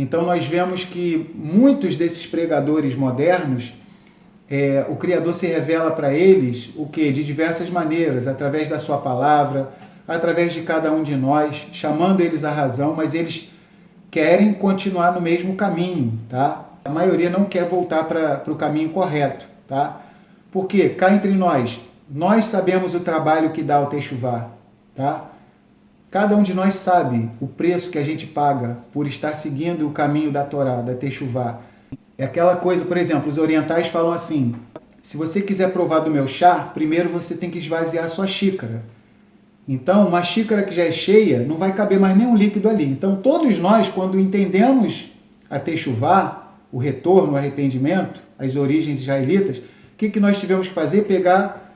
Então nós vemos que muitos desses pregadores modernos, o Criador se revela para eles o quê? De diversas maneiras, através da sua palavra, através de cada um de nós, chamando eles à razão, mas eles querem continuar no mesmo caminho, tá? A maioria não quer voltar para o caminho correto, tá? Porque cá entre nós sabemos o trabalho que dá o Techuvá, tá? Cada um de nós sabe o preço que a gente paga por estar seguindo o caminho da Torá, da Techuvá. É aquela coisa, por exemplo, os orientais falam assim: se você quiser provar do meu chá, primeiro você tem que esvaziar a sua xícara. Então, uma xícara que já é cheia, não vai caber mais nenhum líquido ali. Então, todos nós, quando entendemos a Techuvá, o retorno, o arrependimento, as origens israelitas, o que nós tivemos que fazer? Pegar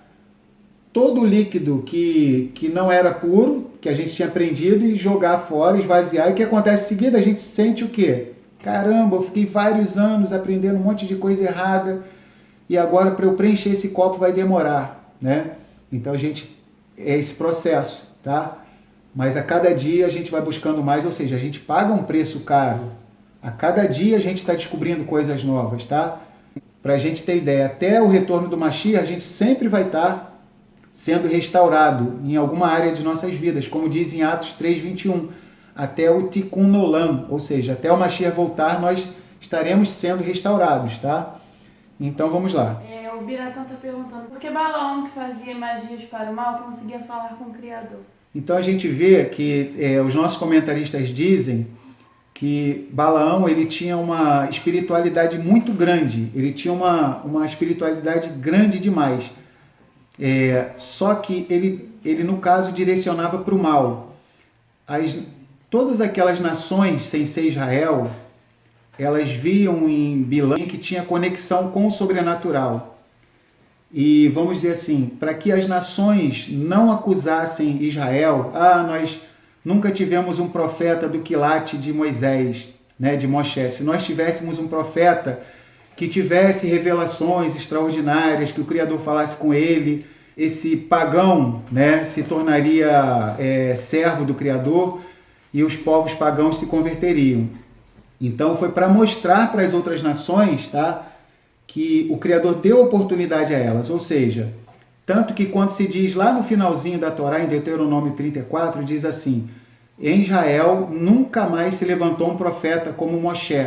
todo o líquido que não era puro, que a gente tinha aprendido, e jogar fora, esvaziar. E o que acontece em seguida? A gente sente o quê? Caramba, eu fiquei vários anos aprendendo um monte de coisa errada, e agora para eu preencher esse copo vai demorar, né? Então, é esse processo, tá? Mas a cada dia a gente vai buscando mais, ou seja, a gente paga um preço caro. A cada dia a gente está descobrindo coisas novas, tá? Para a gente ter ideia, até o retorno do Mashiach, a gente sempre vai estar sendo restaurado em alguma área de nossas vidas, como diz em Atos 3:21, até o Tikkun Olam, ou seja, até o Mashiach voltar, nós estaremos sendo restaurados, tá? Então vamos lá. O Biratã está perguntando, por que Balaão, que fazia magias para o mal, conseguia falar com o Criador? Então a gente vê que os nossos comentaristas dizem que Balaão, ele tinha uma espiritualidade muito grande, ele tinha uma espiritualidade grande demais. Só que ele, no caso, direcionava para o mal. Todas aquelas nações, sem ser Israel, elas viam em Bilã que tinha conexão com o sobrenatural. E vamos dizer assim, para que as nações não acusassem Israel, nós nunca tivemos um profeta do quilate de Moisés, né, de Moshe. Se nós tivéssemos um profeta que tivesse revelações extraordinárias, que o Criador falasse com ele, esse pagão, né, se tornaria servo do Criador e os povos pagãos se converteriam. Então foi para mostrar para as outras nações, tá, que o Criador deu oportunidade a elas. Ou seja, tanto que quando se diz lá no finalzinho da Torá, em Deuteronômio 34, diz assim: em Israel nunca mais se levantou um profeta como Moshe.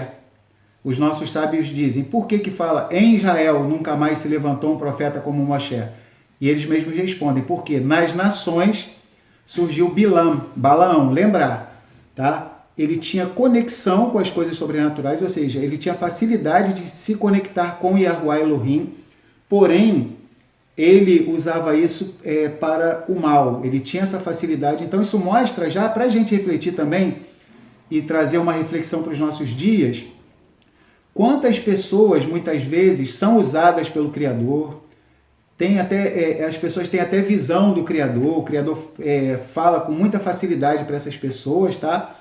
Os nossos sábios dizem, por que fala em Israel nunca mais se levantou um profeta como Moshe? E eles mesmos respondem, porque nas nações surgiu Balaão, lembrar, tá? Ele tinha conexão com as coisas sobrenaturais, ou seja, ele tinha facilidade de se conectar com Yahuwah Elohim, porém, ele usava isso para o mal, ele tinha essa facilidade. Então isso mostra já, para a gente refletir também, e trazer uma reflexão para os nossos dias, quantas pessoas, muitas vezes, são usadas pelo Criador, as pessoas têm até visão do Criador, o Criador fala com muita facilidade para essas pessoas, tá?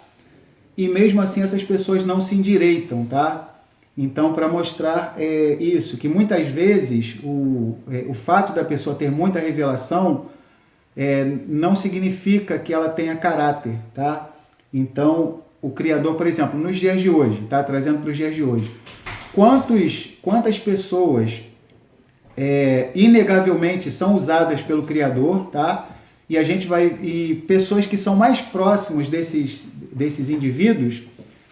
E mesmo assim essas pessoas não se endireitam, tá? Então, para mostrar isso, que muitas vezes o fato da pessoa ter muita revelação não significa que ela tenha caráter, tá? Então, o Criador, por exemplo, nos dias de hoje, tá? Trazendo para os dias de hoje, quantas pessoas inegavelmente são usadas pelo Criador, tá? E pessoas que são mais próximos desses indivíduos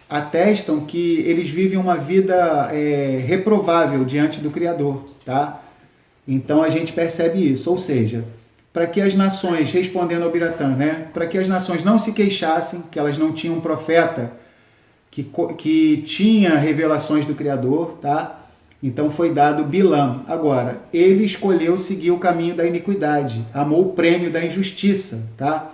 atestam que eles vivem uma vida reprovável diante do Criador, tá? Então a gente percebe isso, ou seja, para que as nações, respondendo ao Biratã, né, para que as nações não se queixassem que elas não tinham um profeta que tinha revelações do Criador, tá? Então foi dado Bilã. Agora, ele escolheu seguir o caminho da iniquidade, amou o prêmio da injustiça, tá?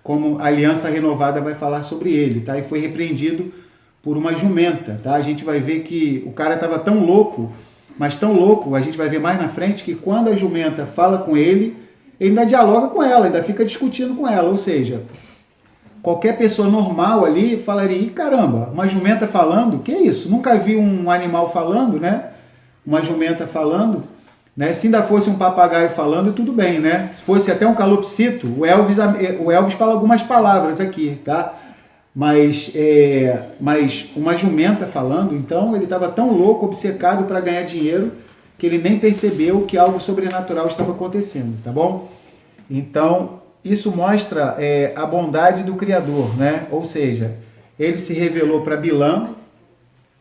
Como a Aliança Renovada vai falar sobre ele, tá? E foi repreendido por uma jumenta, tá? A gente vai ver que o cara estava tão louco, mas tão louco, a gente vai ver mais na frente, que quando a jumenta fala com ele ainda dialoga com ela, ainda fica discutindo com ela, ou seja, qualquer pessoa normal ali falaria, ih, caramba, uma jumenta falando, que isso? Nunca vi um animal falando, né? Uma jumenta falando, né? Se ainda fosse um papagaio falando, tudo bem, né? Se fosse até um calopsito, o Elvis fala algumas palavras aqui, tá? mas uma jumenta falando, então ele estava tão louco, obcecado para ganhar dinheiro, que ele nem percebeu que algo sobrenatural estava acontecendo, tá bom? Então, isso mostra a bondade do Criador, né? Ou seja, ele se revelou para Bilã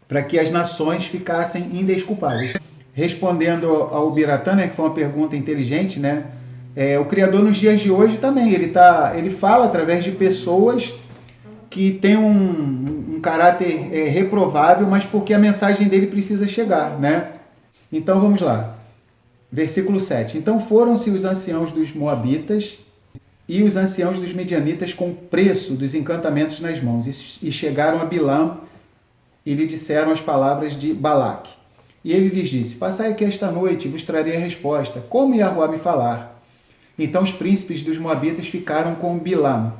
para que as nações ficassem indesculpáveis. Respondendo ao Biratã, né, que foi uma pergunta inteligente, né? O Criador nos dias de hoje também, ele fala através de pessoas que têm um caráter reprovável, mas porque a mensagem dele precisa chegar, né? Então vamos lá. Versículo 7. Então foram-se os anciãos dos Moabitas e os anciãos dos Medianitas com o preço dos encantamentos nas mãos, e chegaram a Bilã e lhe disseram as palavras de Balaque. E ele lhes disse: passai aqui esta noite e vos trarei a resposta. Como Yahuá me falar? Então os príncipes dos Moabitas ficaram com Bilã.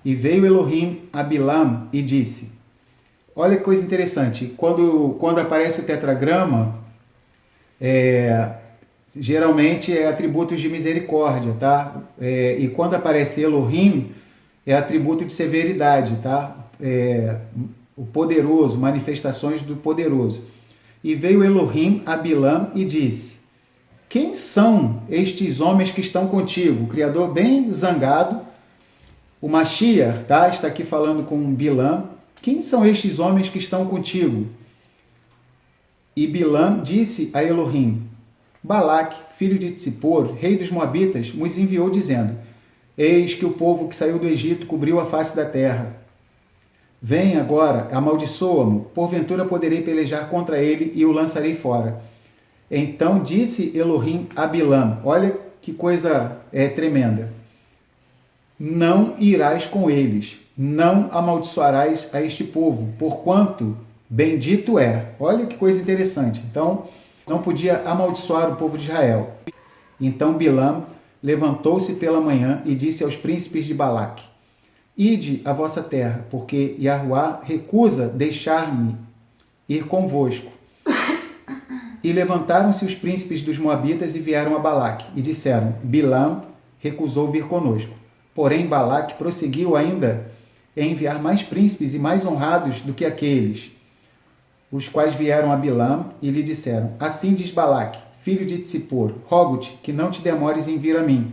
E veio Elohim a Bilã e disse: olha que coisa interessante, quando aparece o tetragrama, geralmente é atributos de misericórdia, tá? E quando aparece Elohim, é atributo de severidade, tá? O poderoso, manifestações do poderoso. E veio Elohim a Bilã e disse: quem são estes homens que estão contigo? O Criador bem zangado, o Mashiach, tá? Está aqui falando com Bilã. Quem são estes homens que estão contigo? E Bilã disse a Elohim: Balaque, filho de Tsippor, rei dos Moabitas, nos enviou dizendo: eis que o povo que saiu do Egito cobriu a face da terra. Vem agora, amaldiçoa-mo, porventura poderei pelejar contra ele e o lançarei fora. Então disse Elohim a Bilã: olha que coisa tremenda. Não irás com eles, não amaldiçoarás a este povo, porquanto bendito é. Olha que coisa interessante. Então, não podia amaldiçoar o povo de Israel. Então Bilã levantou-se pela manhã e disse aos príncipes de Balaque: ide à vossa terra, porque Yahuá recusa deixar-me ir convosco. E levantaram-se os príncipes dos Moabitas e vieram a Balaque, e disseram: Bilã recusou vir conosco. Porém Balaque prosseguiu ainda em enviar mais príncipes e mais honrados do que aqueles, os quais vieram a Bilã e lhe disseram: assim diz Balaque, filho de Tsippor, rogo-te que não te demores em vir a mim,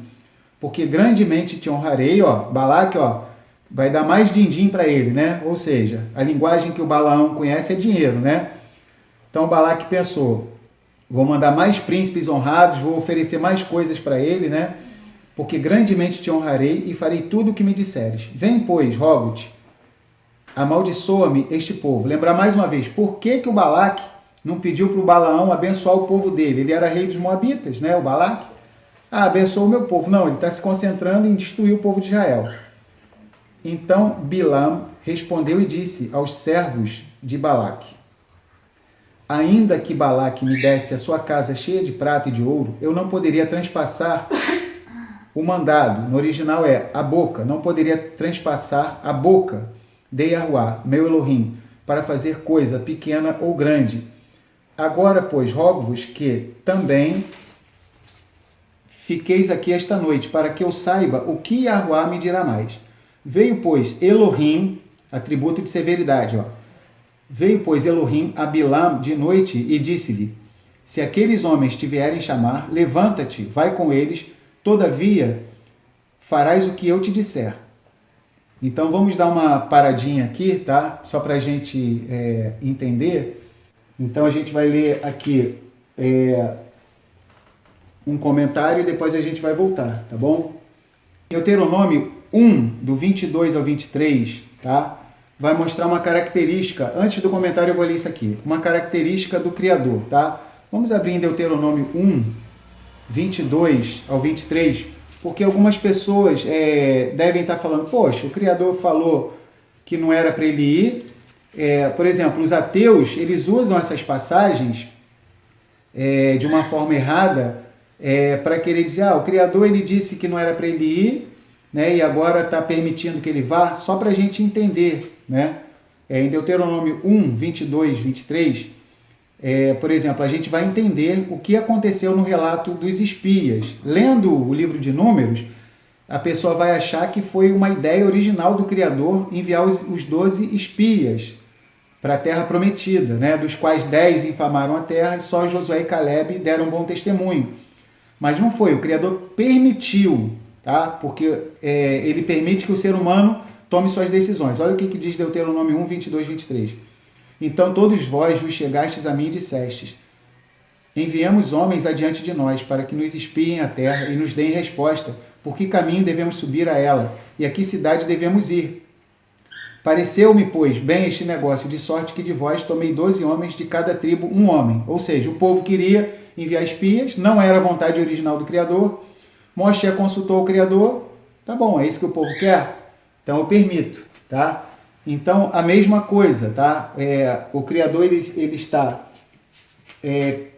porque grandemente te honrarei. Balaque, vai dar mais din-din para ele, né? Ou seja, a linguagem que o Balaão conhece é dinheiro, né? Então Balaque pensou: vou mandar mais príncipes honrados, vou oferecer mais coisas para ele, né? Porque grandemente te honrarei e farei tudo o que me disseres. Vem, pois, rogo-te, amaldiçoa-me este povo. Lembrar mais uma vez, por que o Balaque não pediu para o Balaão abençoar o povo dele? Ele era rei dos Moabitas, né? O Balaque. Abençoa o meu povo. Não, ele está se concentrando em destruir o povo de Israel. Então Bilã respondeu e disse aos servos de Balaque: ainda que Balaque me desse a sua casa cheia de prata e de ouro, eu não poderia transpassar o mandado. No original é a boca. Não poderia transpassar a boca de Yahuá, meu Elohim, para fazer coisa pequena ou grande. Agora, pois, rogo-vos que também fiqueis aqui esta noite, para que eu saiba o que Yahuá me dirá mais. Veio, pois, Elohim, atributo de severidade, Veio, pois, Elohim a Bilã de noite e disse-lhe: se aqueles homens te vierem chamar, levanta-te, vai com eles, todavia farás o que eu te disser. Então vamos dar uma paradinha aqui, tá? Só para a gente entender. Então a gente vai ler aqui um comentário e depois a gente vai voltar, tá bom? Deuteronômio 1, do 22 ao 23, tá? Vai mostrar uma característica, antes do comentário eu vou ler isso aqui, uma característica do Criador, tá? Vamos abrir em Deuteronômio 1, 22 ao 23, porque algumas pessoas devem estar falando: poxa, o Criador falou que não era para ele ir. Por exemplo, os ateus, eles usam essas passagens de uma forma errada para querer dizer: o Criador ele disse que não era para ele ir, né, e agora está permitindo que ele vá, só para a gente entender, né? Em Deuteronômio 1, 22, 23, por exemplo, a gente vai entender o que aconteceu no relato dos espias. Lendo o livro de Números, a pessoa vai achar que foi uma ideia original do Criador enviar os 12 espias para a terra prometida, né? Dos quais 10 infamaram a terra e só Josué e Caleb deram um bom testemunho. Mas não foi, o Criador permitiu, tá? Porque ele permite que o ser humano tome suas decisões. Olha o que diz Deuteronômio 1, 22, 23. Então todos vós vos chegastes a mim e dissestes: enviemos homens adiante de nós, para que nos espiem a terra e nos deem resposta, por que caminho devemos subir a ela, e a que cidade devemos ir. Pareceu-me, pois, bem este negócio, de sorte que de vós tomei 12 homens, de cada tribo um homem. Ou seja, o povo queria enviar espias, não era a vontade original do Criador. Moshe consultou o Criador, tá bom, é isso que o povo quer? Então eu permito, tá? Então, a mesma coisa, tá? O Criador, ele está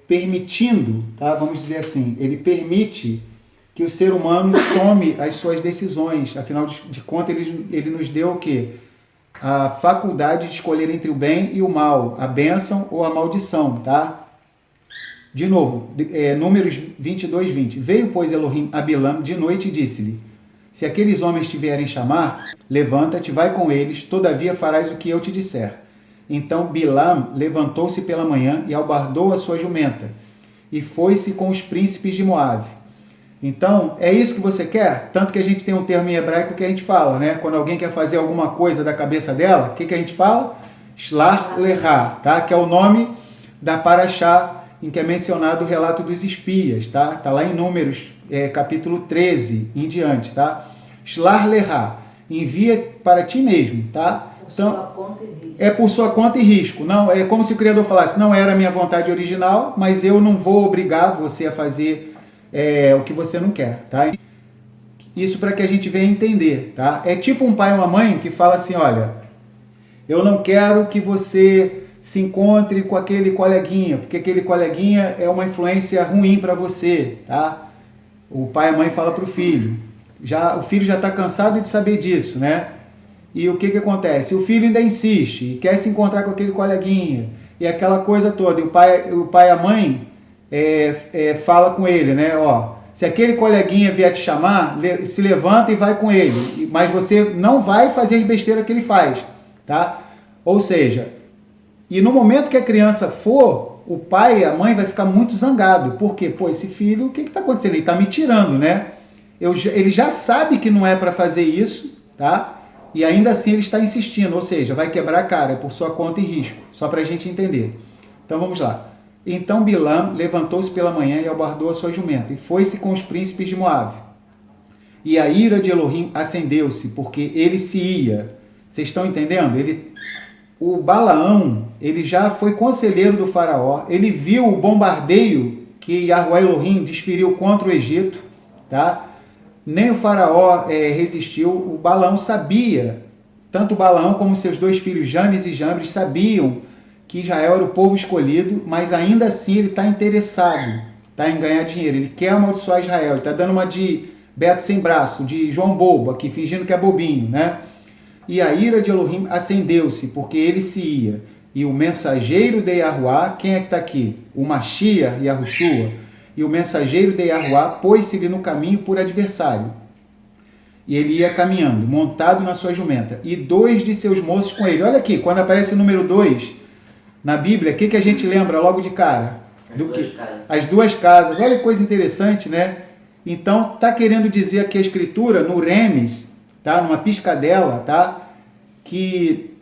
permitindo, tá? Vamos dizer assim, ele permite que o ser humano tome as suas decisões. Afinal de contas, ele nos deu o quê? A faculdade de escolher entre o bem e o mal, a bênção ou a maldição, tá? De novo, Números 22, 20. Veio, pois, Elohim a Bilam de noite e disse-lhe: se aqueles homens te vierem chamar, levanta-te, vai com eles, todavia farás o que eu te disser. Então Bilam levantou-se pela manhã e albardou a sua jumenta, e foi-se com os príncipes de Moabe. Então, é isso que você quer? Tanto que a gente tem um termo em hebraico que a gente fala, né? Quando alguém quer fazer alguma coisa da cabeça dela, o que a gente fala? Shlach lecha, tá? Que é o nome da paraxá em que é mencionado o relato dos espias, tá? Tá lá em Números, capítulo 13 em diante, tá? Shlach lecha, envia para ti mesmo, tá? Então, é por sua conta e risco. Não, é como se o Criador falasse: não era a minha vontade original, mas eu não vou obrigar você a fazer o que você não quer, tá? Isso para que a gente venha entender, tá? É tipo um pai ou uma mãe que fala assim: olha, eu não quero que você se encontre com aquele coleguinha, porque aquele coleguinha é uma influência ruim para você, tá? O pai e a mãe fala para o filho. O filho já está cansado de saber disso, né? E o que acontece? O filho ainda insiste e quer se encontrar com aquele coleguinha e aquela coisa toda. E o pai e a mãe fala com ele, né? Ó, se aquele coleguinha vier te chamar, se levanta e vai com ele. Mas você não vai fazer as besteiras que ele faz, tá? Ou seja, e no momento que a criança for, o pai e a mãe vai ficar muito zangado. Por quê? Pô, esse filho, o que está acontecendo? Ele está me tirando, né? Ele já sabe que não é para fazer isso, tá? E ainda assim ele está insistindo, ou seja, vai quebrar a cara por sua conta e risco, só para a gente entender. Então vamos lá. Então Bilam levantou-se pela manhã e albardou a sua jumenta, e foi-se com os príncipes de Moabe. E a ira de Elohim acendeu-se, porque ele se ia. Vocês estão entendendo? O Balaão, ele já foi conselheiro do faraó, ele viu o bombardeio que Yahuwah Elohim desferiu contra o Egito, tá? Nem o faraó resistiu. O Balaão sabia, tanto o Balaão como seus dois filhos Janes e Jambres sabiam que Israel era o povo escolhido, mas ainda assim ele está interessado, tá, em ganhar dinheiro. Ele quer amaldiçoar Israel, ele está dando uma de Beto sem braço, de João Bobo aqui, fingindo que é bobinho, né? E a ira de Elohim acendeu-se, porque ele se ia. E o mensageiro de Yahuwah, quem é que está aqui? O Mashiach, Yahushua. E o mensageiro de Yahuwah pôs-se-lhe no caminho por adversário. E ele ia caminhando, montado na sua jumenta. E 2 de seus moços com ele. Olha aqui, quando aparece o número 2 na Bíblia, o que a gente lembra logo de cara? As duas casas. Olha que coisa interessante, né? Então, está querendo dizer aqui a Escritura, no Remes, tá? Numa piscadela, tá? Que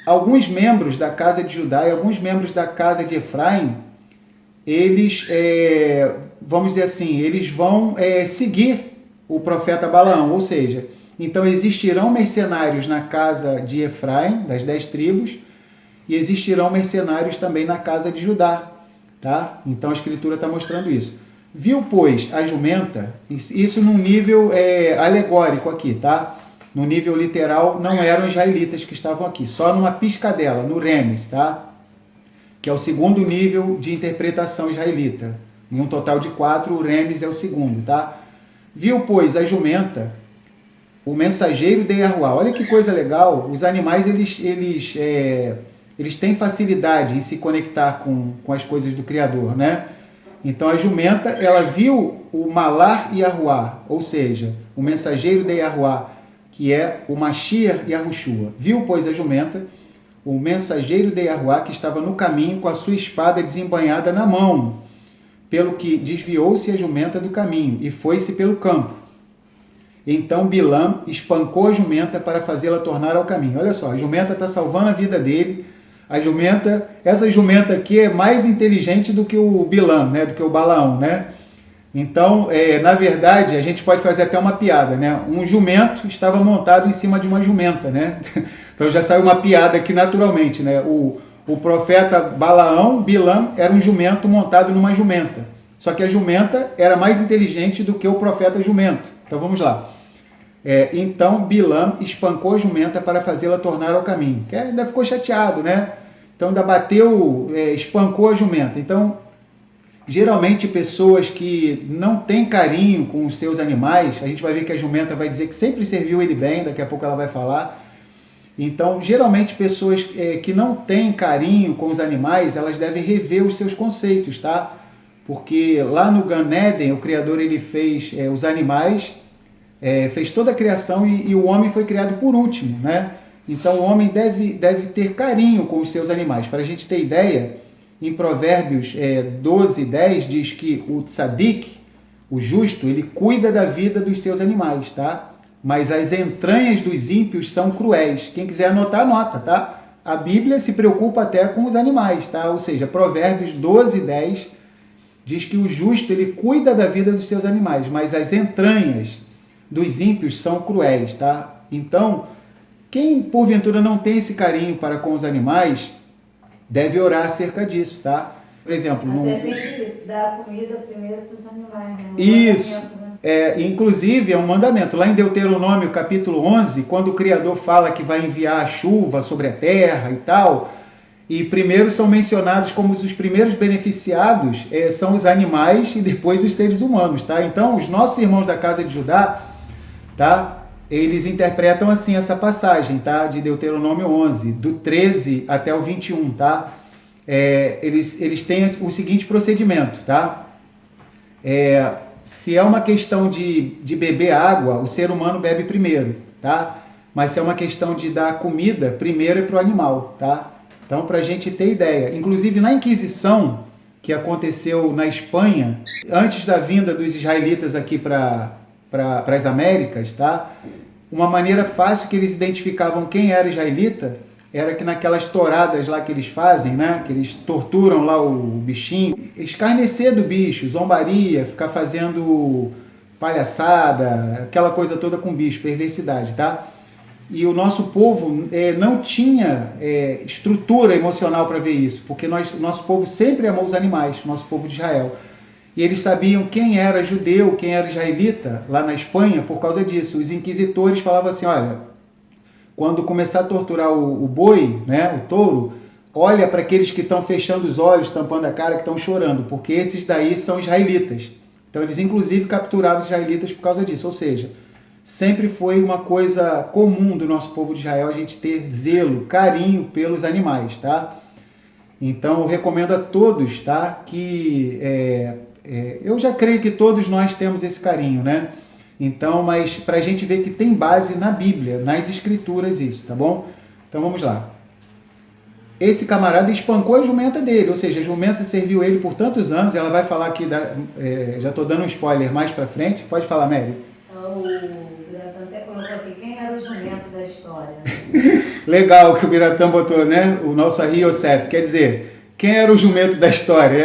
alguns membros da casa de Judá e alguns membros da casa de Efraim, eles, vamos dizer assim, eles vão seguir o profeta Balaão, ou seja, então existirão mercenários na casa de Efraim, das 10 tribos, e existirão mercenários também na casa de Judá, tá? Então a Escritura está mostrando isso. Viu, pois, a jumenta, isso num nível alegórico aqui, tá? No nível literal, não eram israelitas que estavam aqui, só numa piscadela, no Remes, tá? Que é o segundo nível de interpretação israelita. Em um total de 4, o Remes é o segundo, tá? Viu, pois, a jumenta, o mensageiro de Yahuwah. Olha que coisa legal, os animais, eles têm facilidade em se conectar com as coisas do Criador, né? Então a jumenta, ela viu o Malar Yahuá, ou seja, o mensageiro de Yahuá, que é o Mashiach Yahushua. Viu, pois, a jumenta, o mensageiro de Yahuá, que estava no caminho com a sua espada desembainhada na mão, pelo que desviou-se a jumenta do caminho e foi-se pelo campo. Então Bilam espancou a jumenta para fazê-la tornar ao caminho. Olha só, a jumenta está salvando a vida dele. Essa jumenta aqui é mais inteligente do que o Bilam, né? Do que o Balaão, né? Então, na verdade, a gente pode fazer até uma piada, né? Um jumento estava montado em cima de uma jumenta, né? Então já saiu uma piada aqui naturalmente, né? O profeta Balaão, Bilam, era um jumento montado numa jumenta. Só que a jumenta era mais inteligente do que o profeta jumento. Então vamos lá. Então Bilam espancou a jumenta para fazê-la tornar ao caminho. Que ainda ficou chateado, né? Então ainda bateu, espancou a jumenta. Então, geralmente pessoas que não têm carinho com os seus animais, a gente vai ver que a jumenta vai dizer que sempre serviu ele bem, daqui a pouco ela vai falar. Então, geralmente pessoas que não têm carinho com os animais, elas devem rever os seus conceitos, tá? Porque lá no Gan Eden, o Criador ele fez os animais, fez toda a criação e o homem foi criado por último, né? Então o homem deve ter carinho com os seus animais. Para a gente ter ideia, em Provérbios 12:10 diz que o tzadik, o justo, ele cuida da vida dos seus animais, tá? Mas as entranhas dos ímpios são cruéis. Quem quiser anotar, anota, tá? A Bíblia se preocupa até com os animais, tá? Ou seja, Provérbios 12:10 diz que o justo, ele cuida da vida dos seus animais, mas as entranhas dos ímpios são cruéis, tá? Então, quem porventura não tem esse carinho para com os animais, deve orar acerca disso, tá? Por exemplo... Tem que dar comida primeiro para os animais, né? Isso, inclusive é um mandamento. Lá em Deuteronômio capítulo 11, quando o Criador fala que vai enviar a chuva sobre a terra e tal, e primeiro são mencionados como os primeiros beneficiados, são os animais e depois os seres humanos, tá? Então, os nossos irmãos da casa de Judá, tá? Eles interpretam assim essa passagem, tá? De Deuteronômio 11, do 13 até o 21, tá? Eles têm o seguinte procedimento, tá? Se é uma questão de beber água, o ser humano bebe primeiro, tá? Mas se é uma questão de dar comida, primeiro é para o animal, tá? Então, para a gente ter ideia, inclusive na Inquisição, que aconteceu na Espanha, antes da vinda dos israelitas aqui para as Américas, tá? Uma maneira fácil que eles identificavam quem era israelita era que naquelas touradas lá que eles fazem, né? Que eles torturam lá o bichinho, escarnecer do bicho, zombaria, ficar fazendo palhaçada, aquela coisa toda com bicho, perversidade, tá? E o nosso povo não tinha estrutura emocional para ver isso, porque nosso povo sempre amou os animais, nosso povo de Israel. E eles sabiam quem era judeu, quem era israelita, lá na Espanha, por causa disso. Os inquisitores falavam assim, olha, quando começar a torturar o boi, né, o touro, olha para aqueles que estão fechando os olhos, tampando a cara, que estão chorando, porque esses daí são israelitas. Então eles inclusive capturavam os israelitas por causa disso. Ou seja, sempre foi uma coisa comum do nosso povo de Israel a gente ter zelo, carinho pelos animais, tá? Então eu recomendo a todos, tá, que... eu já creio que todos nós temos esse carinho, né? Então, mas para a gente ver que tem base na Bíblia, nas Escrituras isso, tá bom? Então vamos lá. Esse camarada espancou a jumenta dele, ou seja, a jumenta serviu ele por tantos anos, ela vai falar aqui, já estou dando um spoiler mais para frente, pode falar, Mary. O Biratã até colocou aqui, quem era o jumento da história? Legal que o Biratã botou, né? O nosso Ari Yosef, quer dizer... Quem era o jumento da história?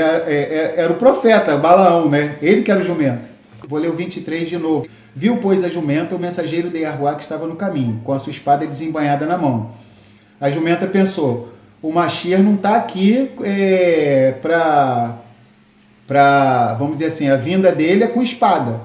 Era o profeta, Balaão, né? Ele que era o jumento. Vou ler o 23 de novo. Viu, pois, a jumenta, o mensageiro de Yahuá que estava no caminho, com a sua espada desembainhada na mão. A jumenta pensou, o Mashiach não está aqui vamos dizer assim, a vinda dele é com espada.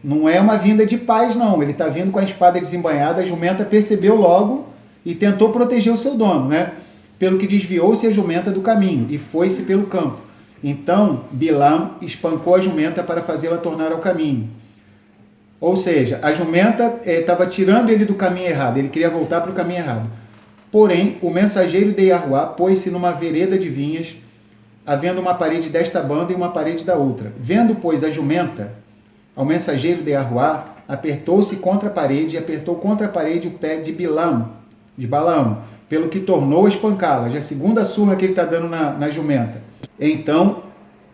Não é uma vinda de paz, não. Ele está vindo com a espada desembainhada. A jumenta percebeu logo e tentou proteger o seu dono, né? Pelo que desviou-se a jumenta do caminho e foi-se pelo campo. Então, Bilam espancou a jumenta para fazê-la tornar ao caminho. Ou seja, a jumenta estava tirando ele do caminho errado, ele queria voltar para o caminho errado. Porém, o mensageiro de Yahuá pôs-se numa vereda de vinhas, havendo uma parede desta banda e uma parede da outra. Vendo, pois, a jumenta, ao mensageiro de Arruá, apertou-se contra a parede e apertou contra a parede o pé de Balaão, pelo que tornou a espancá-la. Já é a segunda surra que ele está dando na jumenta. Então,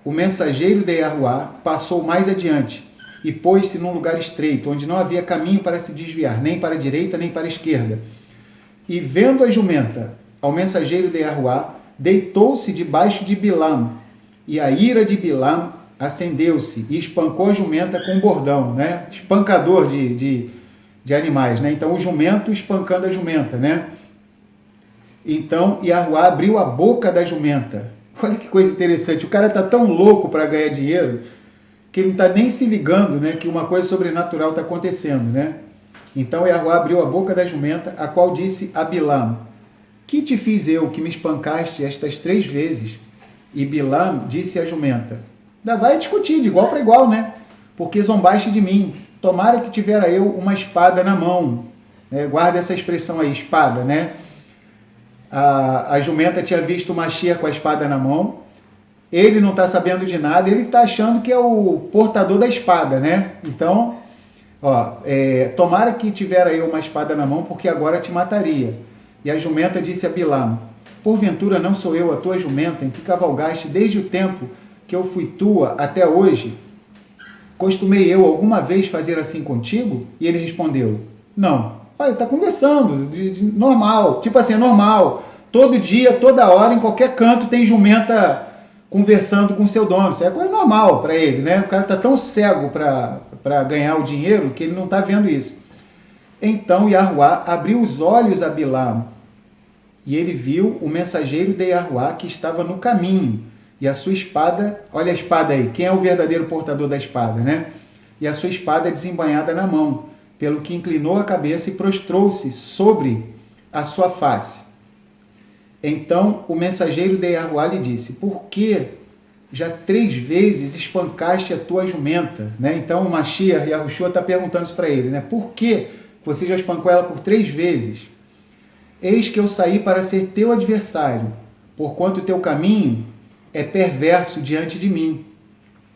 o mensageiro de Arruá passou mais adiante e pôs-se num lugar estreito, onde não havia caminho para se desviar, nem para a direita, nem para a esquerda. E vendo a jumenta, ao mensageiro de Arruá, deitou-se debaixo de Bilam, e a ira de Bilam acendeu-se e espancou a jumenta com um bordão, né? Espancador de animais, né? Então o jumento espancando a jumenta, né? Então Arruá abriu a boca da jumenta. Olha que coisa interessante, o cara tá tão louco para ganhar dinheiro que ele não está nem se ligando, né, que uma coisa sobrenatural está acontecendo, né? Então Arruá abriu a boca da jumenta, a qual disse a Bilam: que te fiz eu que me espancaste estas 3 vezes? E Bilam disse à jumenta: vai discutir de igual para igual, né? Porque zombaste de mim. Tomara que tivera eu uma espada na mão. Guarda essa expressão aí, espada, né? A jumenta tinha visto o Mashiach com a espada na mão. Ele não está sabendo de nada, ele está achando que é o portador da espada, né? Então, tomara que tivera eu uma espada na mão, porque agora te mataria. E a jumenta disse a Bilam: porventura não sou eu a tua jumenta, em que cavalgaste desde o tempo que eu fui tua até hoje? Costumei eu alguma vez fazer assim contigo? E ele respondeu: não. Olha, está conversando, normal, tipo assim, é normal. Todo dia, toda hora, em qualquer canto tem jumenta conversando com seu dono. Isso é coisa normal para ele, né? O cara está tão cego para ganhar o dinheiro que ele não está vendo isso. Então Arruá abriu os olhos a Bilam, e ele viu o mensageiro de Arruá que estava no caminho, e a sua espada, olha a espada aí, quem é o verdadeiro portador da espada, né? E a sua espada desembainhada na mão, pelo que inclinou a cabeça e prostrou-se sobre a sua face. Então o mensageiro de Arruá lhe disse: por que já 3 vezes espancaste a tua jumenta? Né? Então o Mashiach, Yahushua, está perguntando isso para ele, né? Por que você já espancou ela por 3 vezes? Eis que eu saí para ser teu adversário, porquanto o teu caminho é perverso diante de mim.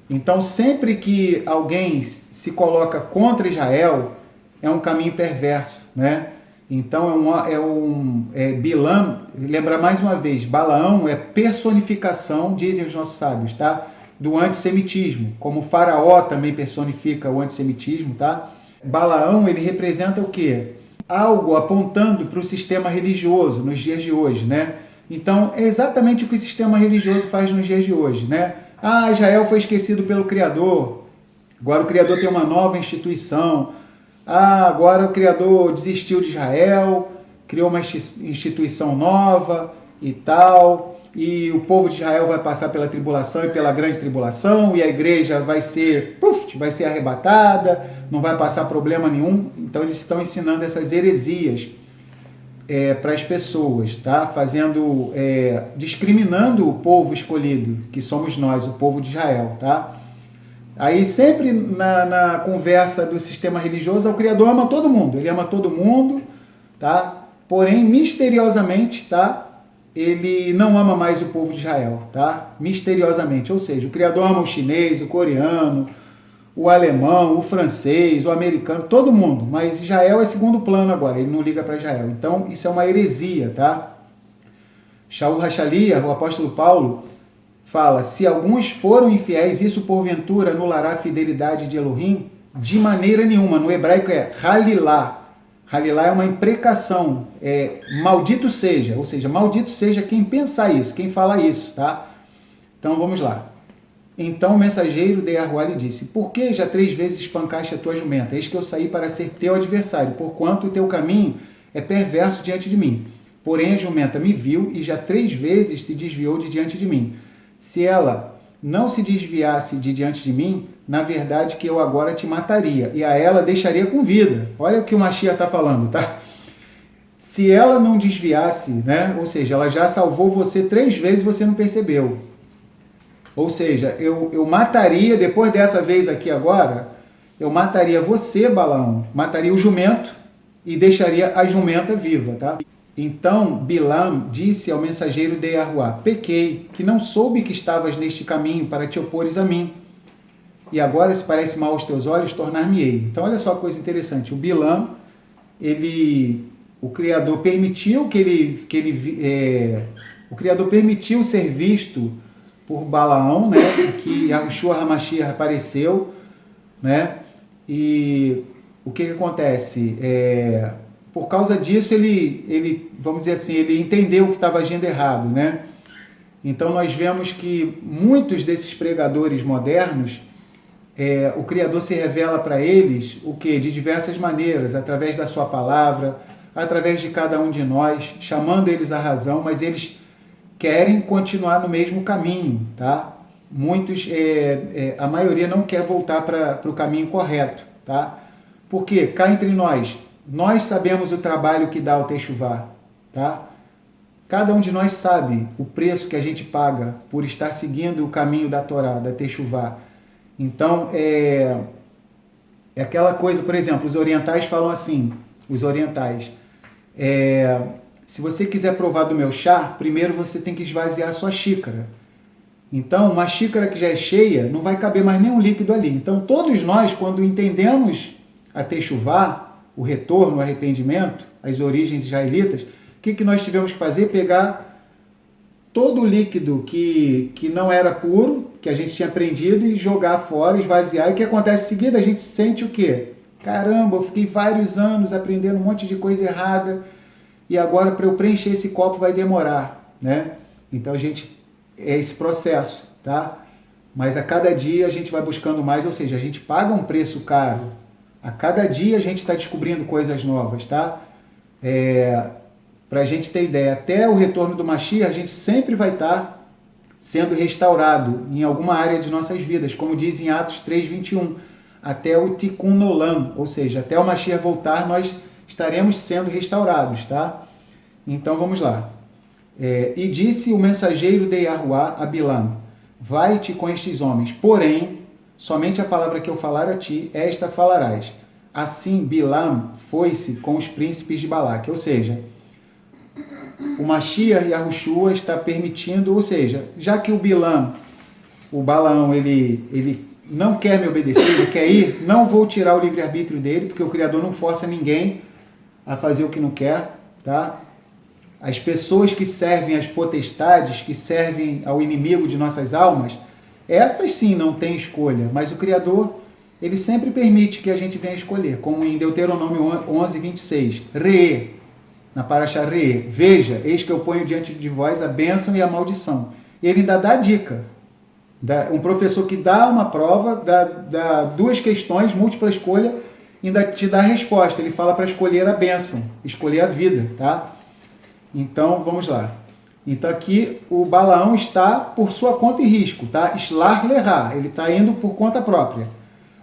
Então sempre que alguém se coloca contra Israel, é um caminho perverso, né? Então Bilam, lembra mais uma vez, Balaão é personificação, dizem os nossos sábios, tá? Do antissemitismo, como o faraó também personifica o antissemitismo, tá? Balaão, ele representa o quê? Algo apontando para o sistema religioso nos dias de hoje, né? Então é exatamente o que o sistema religioso faz nos dias de hoje, né? Israel foi esquecido pelo Criador, agora o Criador tem uma nova instituição. Agora o Criador desistiu de Israel, criou uma instituição nova e tal, e o povo de Israel vai passar pela tribulação e pela grande tribulação, e a igreja vai ser arrebatada, não vai passar problema nenhum. Então eles estão ensinando essas heresias para as pessoas, tá? Discriminando o povo escolhido, que somos nós, o povo de Israel, tá? Aí sempre na conversa do sistema religioso, o Criador ama todo mundo, ele ama todo mundo, tá? Porém, misteriosamente, tá? Ele não ama mais o povo de Israel, tá? Misteriosamente, ou seja, o Criador ama o chinês, o coreano, o alemão, o francês, o americano, todo mundo, mas Israel é segundo plano agora, ele não liga para Israel. Então, isso é uma heresia, tá? Shaul Hashaliah, o apóstolo Paulo, fala: se alguns foram infiéis, isso porventura anulará a fidelidade de Elohim? De maneira nenhuma. No hebraico é halilá. Halilá é uma imprecação, maldito seja, ou seja, maldito seja quem pensar isso, quem falar isso, tá? Então vamos lá. Então o mensageiro de Arruá lhe disse: por que já 3 vezes espancaste a tua jumenta? Eis que eu saí para ser teu adversário, porquanto o teu caminho é perverso diante de mim. Porém a jumenta me viu e já 3 vezes se desviou de diante de mim. Se ela não se desviasse de diante de mim, na verdade que eu agora te mataria, e a ela deixaria com vida. Olha o que o Mashiach está falando, tá? Se ela não desviasse, né? Ou seja, ela já salvou você 3 vezes e você não percebeu. Ou seja, eu mataria, depois dessa vez aqui agora, eu mataria você, Balaão, mataria o jumento e deixaria a jumenta viva, tá? Então Bilam disse ao mensageiro de Yahuá: pequei, que não soube que estavas neste caminho para te opores a mim. E agora, se parece mal aos teus olhos, tornar-me-ei. Então, olha só que coisa interessante. O Bilam, o Criador permitiu o Criador permitiu ser visto por Balaão, né? Que Yahushua HaMashiach apareceu, né? E o que acontece? Por causa disso, vamos dizer assim, ele entendeu que estava agindo errado, né? Então, nós vemos que muitos desses pregadores modernos, o Criador se revela para eles, o quê? De diversas maneiras, através da sua palavra, através de cada um de nós, chamando eles à razão, mas eles querem continuar no mesmo caminho, tá? Muitos, a maioria não quer voltar para o caminho correto, tá? Porque, cá entre nós sabemos o trabalho que dá o Techuvá, tá? Cada um de nós sabe o preço que a gente paga por estar seguindo o caminho da Torá, da Techuvá. Então, é aquela coisa, por exemplo, os orientais falam assim, se você quiser provar do meu chá, primeiro você tem que esvaziar a sua xícara. Então, uma xícara que já é cheia, não vai caber mais nenhum líquido ali. Então, todos nós, quando entendemos a Techuvá, o retorno, o arrependimento, as origens israelitas, o que nós tivemos que fazer? Pegar todo o líquido que não era puro, que a gente tinha aprendido, e jogar fora, esvaziar. E o que acontece em seguida? A gente sente o quê? Caramba, eu fiquei vários anos aprendendo um monte de coisa errada, e agora para eu preencher esse copo vai demorar, né? Então é esse processo, tá? Mas a cada dia a gente vai buscando mais, ou seja, a gente paga um preço caro. A cada dia a gente está descobrindo coisas novas, tá? Para a gente ter ideia, até o retorno do Mashiach, a gente sempre vai estar sendo restaurado em alguma área de nossas vidas, como diz em Atos 3:21, até o Tikkun Olam, ou seja, até o Mashiach voltar, nós estaremos sendo restaurados, tá? Então vamos lá. E disse o mensageiro de Yahuá a Bilam: vai-te com estes homens, porém, somente a palavra que eu falar a ti, esta falarás. Assim Bilam foi-se com os príncipes de Balaque, ou seja, o Mashiach Yahushua está permitindo, ou seja, já que o Balaão, ele não quer me obedecer, ele quer ir, não vou tirar o livre-arbítrio dele, porque o Criador não força ninguém a fazer o que não quer, tá? As pessoas que servem às potestades, que servem ao inimigo de nossas almas, essas sim não têm escolha, mas o Criador, ele sempre permite que a gente venha escolher, como em Deuteronômio 11:26, na Parashá Re'ê, veja, eis que eu ponho diante de vós a bênção e a maldição. E ele ainda dá a dica. Um professor que dá uma prova, dá duas questões, múltipla escolha, ainda te dá a resposta. Ele fala para escolher a bênção, escolher a vida, tá? Então, vamos lá. Então aqui o Balaão está por sua conta e risco, tá? Shlar lerá, ele está indo por conta própria.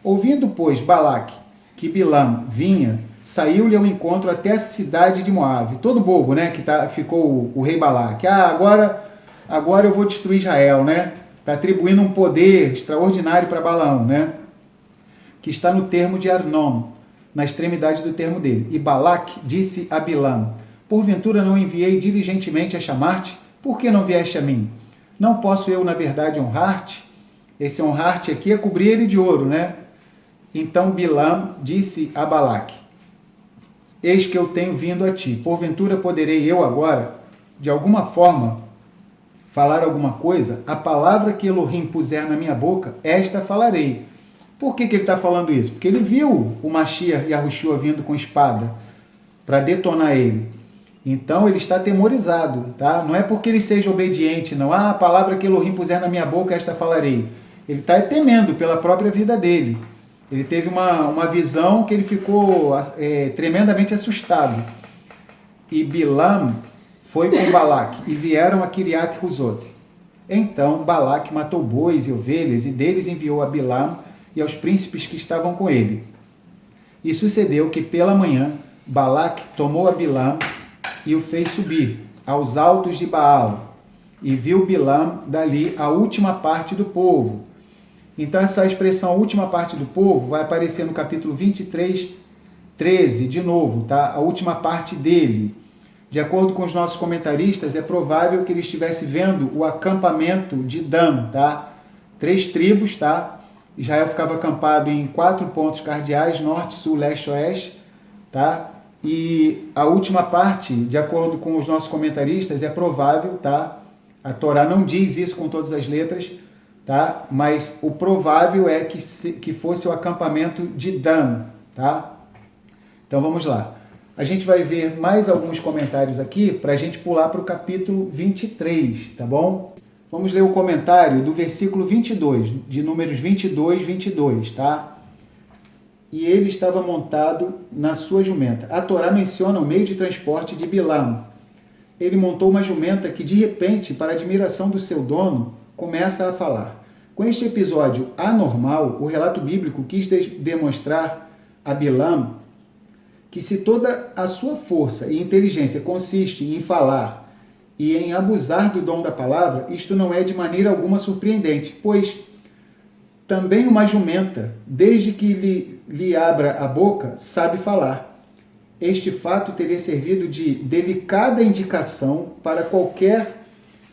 Ouvindo, pois, Balaque que Bilam vinha, saiu-lhe ao encontro até a cidade de Moabe. Todo bobo, né? Ficou o rei Balaque. Agora eu vou destruir Israel, né? Está atribuindo um poder extraordinário para Balaão, né? Que está no termo de Arnon, na extremidade do termo dele. E Balaque disse a Bilam: porventura não enviei diligentemente a chamar-te? Por que não vieste a mim? Não posso eu, na verdade, honrar-te? Esse honrar-te aqui é cobrir ele de ouro, né? Então Bilam disse a Balaque: eis que eu tenho vindo a ti. Porventura poderei eu agora, de alguma forma, falar alguma coisa? A palavra que Elohim puser na minha boca, esta falarei. Por que ele está falando isso? Porque ele viu o Mashiach Yahushua vindo com espada para detonar ele. Então ele está atemorizado, tá? Não é porque ele seja obediente, não. A palavra que Elohim puser na minha boca, esta falarei. Ele está temendo pela própria vida dele. Ele teve uma visão que ele ficou tremendamente assustado. E Bilam foi com Balaque e vieram a Kiriat Huzot. Então Balaque matou bois e ovelhas e deles enviou a Bilam e aos príncipes que estavam com ele. E sucedeu que pela manhã Balaque tomou a Bilam e o fez subir aos altos de Baal. E viu Bilam dali a última parte do povo. Então essa expressão última parte do povo vai aparecer no capítulo 23, 13, de novo, tá? A última parte dele. De acordo com os nossos comentaristas, é provável que ele estivesse vendo o acampamento de Dan, tá? 3 tribos, tá? Israel ficava acampado em 4 pontos cardeais, norte, sul, leste, oeste, tá? E a última parte, de acordo com os nossos comentaristas, é provável, tá? A Torá não diz isso com todas as letras, tá? Mas o provável é que fosse o acampamento de Dan, tá? Então vamos lá. A gente vai ver mais alguns comentários aqui para a gente pular para o capítulo 23, tá bom? Vamos ler o comentário do versículo 22, de Números 22, tá? E ele estava montado na sua jumenta. A Torá menciona o meio de transporte de Bilam. Ele montou uma jumenta que, de repente, para admiração do seu dono, começa a falar. Com este episódio anormal, o relato bíblico quis demonstrar a Bilam que se toda a sua força e inteligência consiste em falar e em abusar do dom da palavra, isto não é de maneira alguma surpreendente, pois também uma jumenta, desde que lhe abra a boca, sabe falar. Este fato teria servido de delicada indicação para qualquer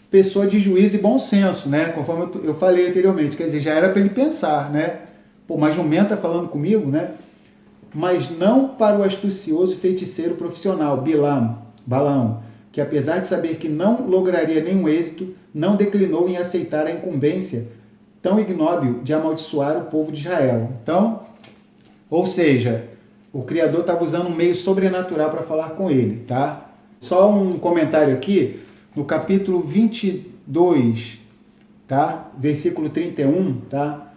pessoa de juízo e bom senso, né? Conforme eu falei anteriormente, quer dizer, já era para ele pensar, né? Pô, uma jumenta falando comigo, né? Mas não para o astucioso feiticeiro profissional, Balaão, que apesar de saber que não lograria nenhum êxito, não declinou em aceitar a incumbência tão ignóbil de amaldiçoar o povo de Israel. Então, ou seja, o Criador estava usando um meio sobrenatural para falar com ele, tá? Só um comentário aqui, no capítulo 22, tá? Versículo 31, tá?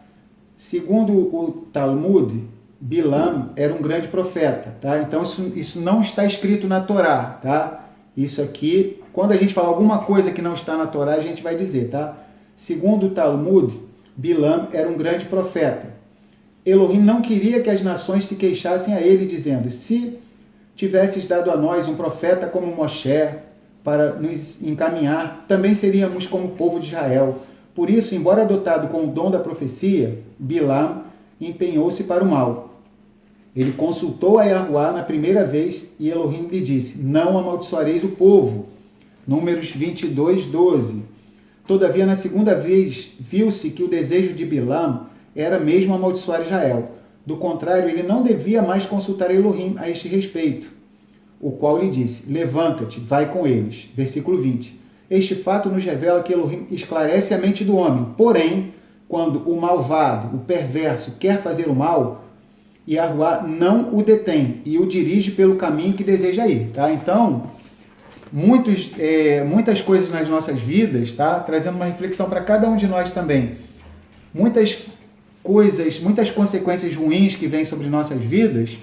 Segundo o Talmud, Bilam era um grande profeta, tá? Então isso não está escrito na Torá, tá? Isso aqui, quando a gente fala alguma coisa que não está na Torá, a gente vai dizer, tá? Segundo o Talmud, Bilam era um grande profeta. Elohim não queria que as nações se queixassem a ele, dizendo: se tivesses dado a nós um profeta como Moshe para nos encaminhar, também seríamos como o povo de Israel. Por isso, embora dotado com o dom da profecia, Bilam empenhou-se para o mal. Ele consultou a Yahuá na primeira vez e Elohim lhe disse: não amaldiçoareis o povo. Números 22, 12. Todavia, na segunda vez, viu-se que o desejo de Bilam era mesmo amaldiçoar Israel. Do contrário, ele não devia mais consultar Elohim a este respeito, o qual lhe disse: levanta-te, vai com eles. Versículo 20. Este fato nos revela que Elohim esclarece a mente do homem. Porém, quando o malvado, o perverso, quer fazer o mal, Yahuá não o detém e o dirige pelo caminho que deseja ir, tá? Então, muitas coisas nas nossas vidas, tá? Trazendo uma reflexão para cada um de nós também. Muitas coisas, muitas consequências ruins que vêm sobre nossas vidas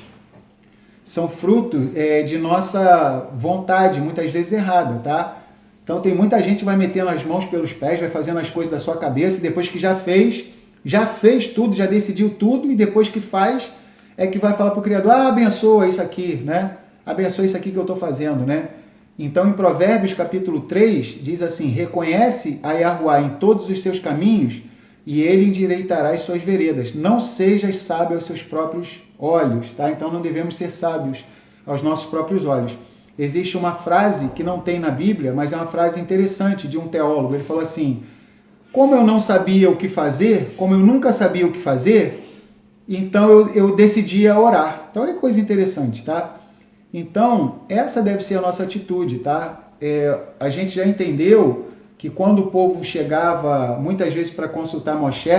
são fruto de nossa vontade, muitas vezes errada, tá? Então tem muita gente que vai metendo as mãos pelos pés, vai fazendo as coisas da sua cabeça e depois que já fez tudo, já decidiu tudo e depois que faz é que vai falar para o Criador: abençoa isso aqui, né? Abençoa isso aqui que eu estou fazendo, né? Então em Provérbios capítulo 3 diz assim: reconhece a Yahuá em todos os seus caminhos e ele endireitará as suas veredas. Não sejas sábio aos seus próprios olhos, tá? Então não devemos ser sábios aos nossos próprios olhos. Existe uma frase que não tem na Bíblia, mas é uma frase interessante de um teólogo. Ele falou assim: como eu não sabia o que fazer, como eu nunca sabia o que fazer, então eu decidi orar. Então olha que coisa interessante, tá? Então essa deve ser a nossa atitude, tá? A gente já entendeu que quando o povo chegava muitas vezes para consultar Moshe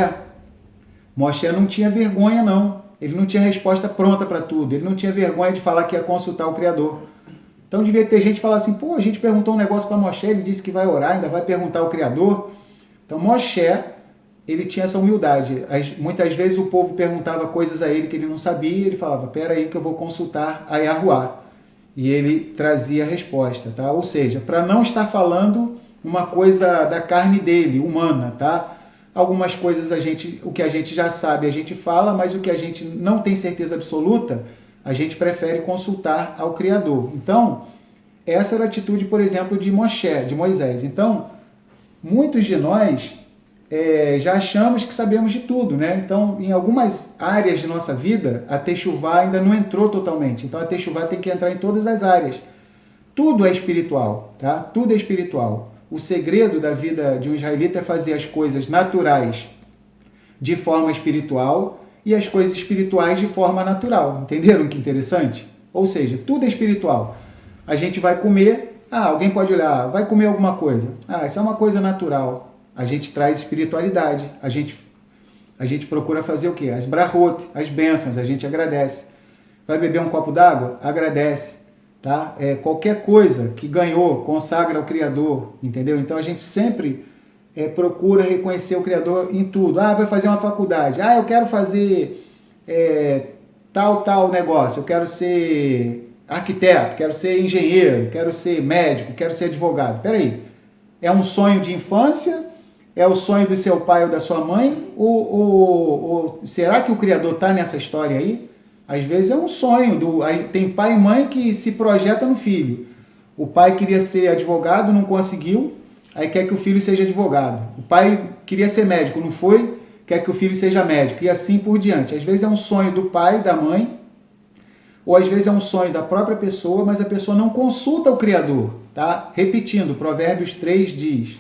não tinha vergonha não. Ele não tinha resposta pronta para tudo. Ele não tinha vergonha de falar que ia consultar o Criador. Então devia ter gente que falava assim: pô, a gente perguntou um negócio para Moshe, ele disse que vai orar, ainda vai perguntar ao Criador. Então Moshe, ele tinha essa humildade. Muitas vezes o povo perguntava coisas a ele que ele não sabia, e ele falava: pera aí que eu vou consultar a Yahuá. E ele trazia a resposta, tá? Ou seja, para não estar falando uma coisa da carne dele, humana, tá? Algumas coisas o que a gente já sabe, a gente fala, mas o que a gente não tem certeza absoluta, a gente prefere consultar ao Criador. Então, essa era a atitude, por exemplo, de Moisés. Então, muitos de nós já achamos que sabemos de tudo, né? Então, em algumas áreas de nossa vida, a Techuvá ainda não entrou totalmente. Então, a Techuvá tem que entrar em todas as áreas. tudo é espiritual, tá? Tudo é espiritual. O segredo da vida de um israelita é fazer as coisas naturais de forma espiritual e as coisas espirituais de forma natural. Entenderam que interessante? Ou seja, tudo é espiritual. A gente vai comer, alguém pode olhar, vai comer alguma coisa. Isso é uma coisa natural. A gente traz espiritualidade. A gente procura fazer o quê? As brachot, as bênçãos, a gente agradece. Vai beber um copo d'água? Agradece. Tá? Qualquer coisa que ganhou, consagra ao Criador, entendeu? Então a gente sempre procura reconhecer o Criador em tudo. Vai fazer uma faculdade. Eu quero fazer tal negócio. Eu quero ser arquiteto, quero ser engenheiro, quero ser médico, quero ser advogado. Peraí, é um sonho de infância? É o sonho do seu pai ou da sua mãe? Ou será que o Criador está nessa história aí? Às vezes é um sonho. Tem pai e mãe que se projeta no filho. O pai queria ser advogado, não conseguiu, aí quer que o filho seja advogado. O pai queria ser médico, não foi, quer que o filho seja médico. E assim por diante. Às vezes é um sonho do pai, da mãe, ou às vezes é um sonho da própria pessoa, mas a pessoa não consulta o Criador. Tá? Repetindo, Provérbios 3 diz: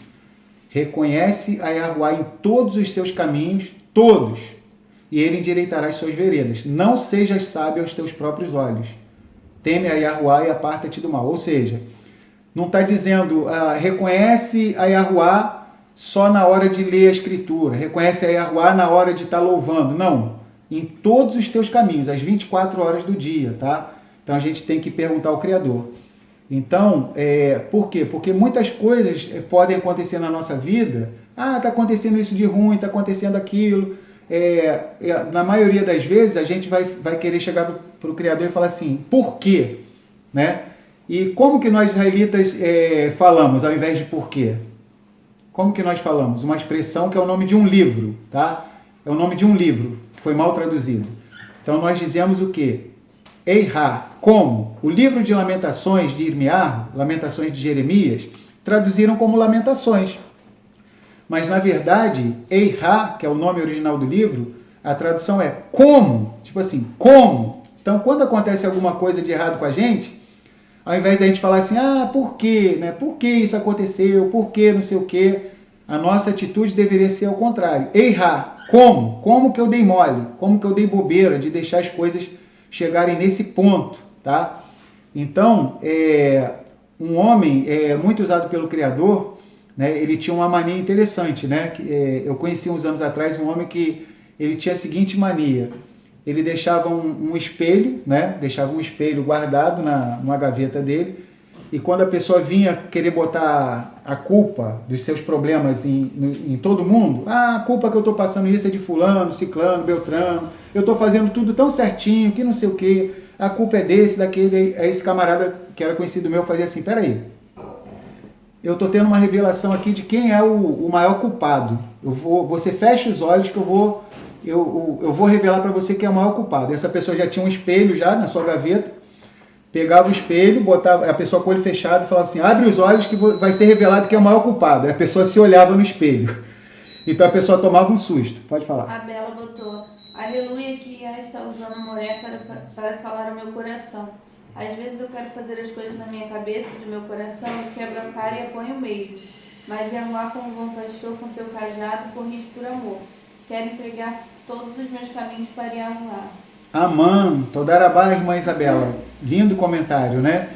reconhece a Yahuwá em todos os seus caminhos, todos, e ele endireitará as suas veredas. Não sejas sábio aos teus próprios olhos. Teme a Yahuwá e aparta-te do mal. Ou seja, não está dizendo reconhece a Yahuwá só na hora de ler a Escritura, reconhece a Yahuwá na hora de estar louvando. Não, em todos os teus caminhos, às 24 horas do dia, tá? Então a gente tem que perguntar ao Criador. Então, por quê? Porque muitas coisas podem acontecer na nossa vida. Está acontecendo isso de ruim, está acontecendo aquilo. Na maioria das vezes a gente vai querer chegar para o Criador e falar assim, por quê? Né? E como que nós israelitas falamos ao invés de por quê? Como que nós falamos? Uma expressão que é o nome de um livro, tá? É o nome de um livro, foi mal traduzido. Então nós dizemos o quê? Eihá, como? O livro de Lamentações de Irmiá, Lamentações de Jeremias, traduziram como Lamentações. Mas, na verdade, Eihá, que é o nome original do livro, a tradução é como. Tipo assim, como? Então, quando acontece alguma coisa de errado com a gente, ao invés da gente falar assim, por quê? Né? Por que isso aconteceu? Por que não sei o quê? A nossa atitude deveria ser ao contrário. Eihá, como? Como que eu dei mole? Como que eu dei bobeira de deixar as coisas chegarem nesse ponto, tá? Então, um homem muito usado pelo Criador, né, ele tinha uma mania interessante, né? Eu conheci uns anos atrás um homem que ele tinha a seguinte mania: ele deixava um espelho, né? Deixava um espelho guardado numa gaveta dele, e quando a pessoa vinha querer botar a culpa dos seus problemas em todo mundo, a culpa que eu estou passando isso é de fulano, ciclano, beltrano, eu estou fazendo tudo tão certinho, que não sei o quê, a culpa é desse, daquele. Aí esse camarada que era conhecido meu fazia assim, peraí, eu estou tendo uma revelação aqui de quem é o maior culpado. Você fecha os olhos que eu vou revelar para você quem é o maior culpado. Essa pessoa já tinha um espelho já na sua gaveta, pegava o espelho, botava a pessoa com o olho fechado e falava assim, abre os olhos que vai ser revelado quem é o maior culpado. Aí a pessoa se olhava no espelho. Então a pessoa tomava um susto. Pode falar. A Bela botou, aleluia, que Yah está usando Moré para falar ao meu coração. Às vezes eu quero fazer as coisas na minha cabeça e do meu coração, eu quebro a cara e apanho mesmo. Mas Yahuwá, como bom pastor, com seu cajado, corrige por amor. Quero entregar todos os meus caminhos para Yahuwá. Amém. Todarabá, irmã Isabela. Lindo comentário, né?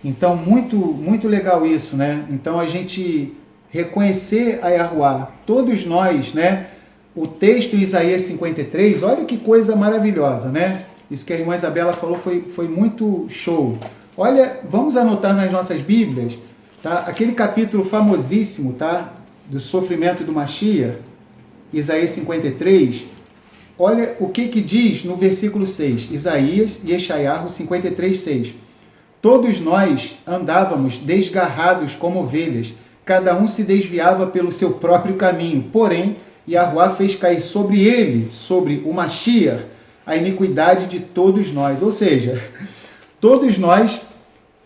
Então, muito, muito legal isso, né? Então, a gente reconhecer a Yahuwá. Todos nós, né? O texto em Isaías 53, olha que coisa maravilhosa, né? Isso que a irmã Isabela falou foi muito show. Olha, vamos anotar nas nossas Bíblias, tá? Aquele capítulo famosíssimo, tá? Do sofrimento do Mashiach, Isaías 53. Olha o que diz no versículo 6. Isaías e Yeshayahu 53, 6. Todos nós andávamos desgarrados como ovelhas, cada um se desviava pelo seu próprio caminho. Porém, Yahuwá fez cair sobre ele, sobre o Mashiach, a iniquidade de todos nós. Ou seja, todos nós,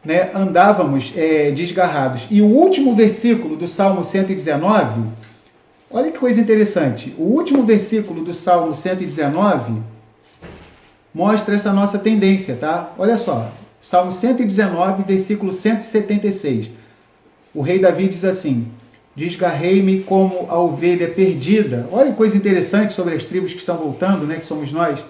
né, andávamos desgarrados. E o último versículo do Salmo 119, olha que coisa interessante. O último versículo do Salmo 119 mostra essa nossa tendência, tá? Olha só. Salmo 119, versículo 176. O rei Davi diz assim: desgarrei-me como a ovelha perdida. Olha que coisa interessante sobre as tribos que estão voltando, né, que somos nós.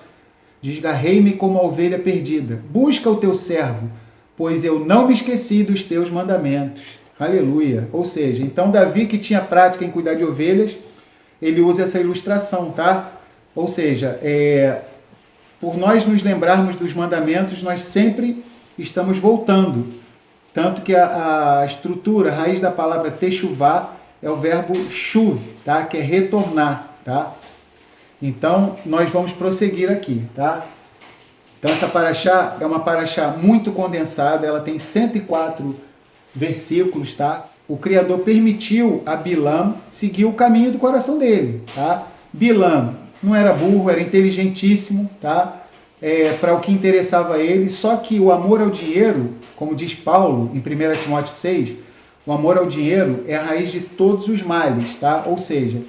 Desgarrei-me como a ovelha perdida. Busca o teu servo, pois eu não me esqueci dos teus mandamentos. Aleluia. Ou seja, então Davi, que tinha prática em cuidar de ovelhas, ele usa essa ilustração, tá? Ou seja, por nós nos lembrarmos dos mandamentos, nós sempre estamos voltando. Tanto que a estrutura, a raiz da palavra techuvá é o verbo chuv, tá? Que é retornar, tá? Então, nós vamos prosseguir aqui, tá? Então, essa paraxá é uma paraxá muito condensada, ela tem 104 versículos, tá? O Criador permitiu a Bilam seguir o caminho do coração dele, tá? Bilam não era burro, era inteligentíssimo, tá? Para o que interessava a ele, só que o amor ao dinheiro, como diz Paulo em 1 Timóteo 6, o amor ao dinheiro é a raiz de todos os males, tá? Ou seja,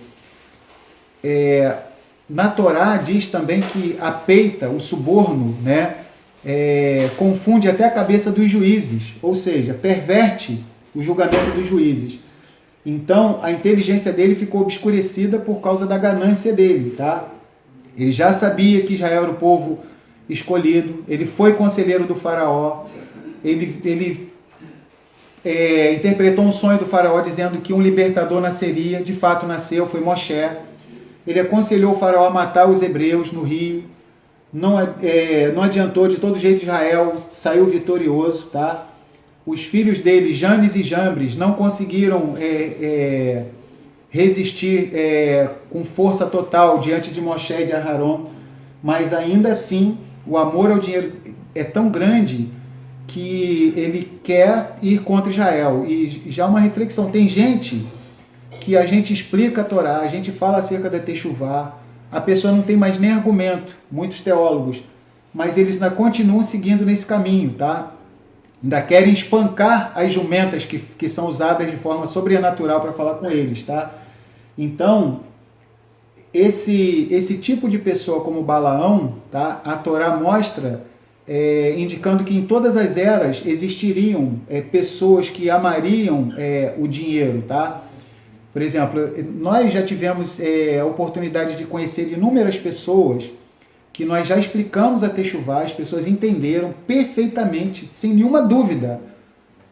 na Torá diz também que a peita, o suborno, né, confunde até a cabeça dos juízes, ou seja, perverte o julgamento dos juízes. Então, a inteligência dele ficou obscurecida por causa da ganância dele, tá? Ele já sabia que Israel era o povo escolhido, ele foi conselheiro do faraó, ele interpretou um sonho do faraó dizendo que um libertador nasceria, de fato nasceu, foi Moshe. Ele aconselhou o faraó a matar os hebreus no rio, não adiantou, de todo jeito Israel saiu vitorioso, tá? Os filhos dele, Janes e Jambres, não conseguiram resistir com força total diante de Moshe e de Aharon, mas ainda assim o amor ao dinheiro é tão grande que ele quer ir contra Israel. E já uma reflexão, tem gente que a gente explica a Torá, a gente fala acerca da techuvá, a pessoa não tem mais nem argumento, muitos teólogos, mas eles ainda continuam seguindo nesse caminho, tá? Ainda querem espancar as jumentas que são usadas de forma sobrenatural para falar com eles, tá? Então, esse tipo de pessoa como Balaão, tá? A Torá mostra, indicando que em todas as eras existiriam pessoas que amariam o dinheiro, tá? Por exemplo, nós já tivemos a oportunidade de conhecer inúmeras pessoas que nós já explicamos a techuvá, as pessoas entenderam perfeitamente, sem nenhuma dúvida.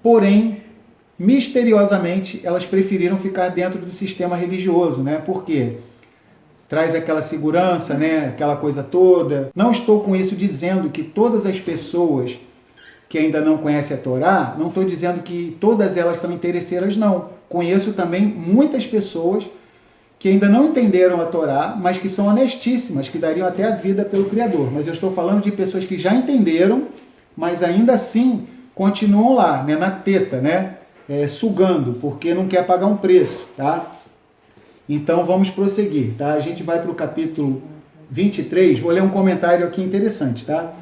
Porém, misteriosamente, elas preferiram ficar dentro do sistema religioso, né? Por quê? Traz aquela segurança, né? Aquela coisa toda. Não estou com isso dizendo que todas as pessoas que ainda não conhecem a Torá, não estou dizendo que todas elas são interesseiras, não. Conheço também muitas pessoas que ainda não entenderam a Torá, mas que são honestíssimas, que dariam até a vida pelo Criador. Mas eu estou falando de pessoas que já entenderam, mas ainda assim continuam lá, né, na teta, né, sugando, porque não quer pagar um preço, tá? Então vamos prosseguir, tá? A gente vai para o capítulo 23, vou ler um comentário aqui interessante, tá?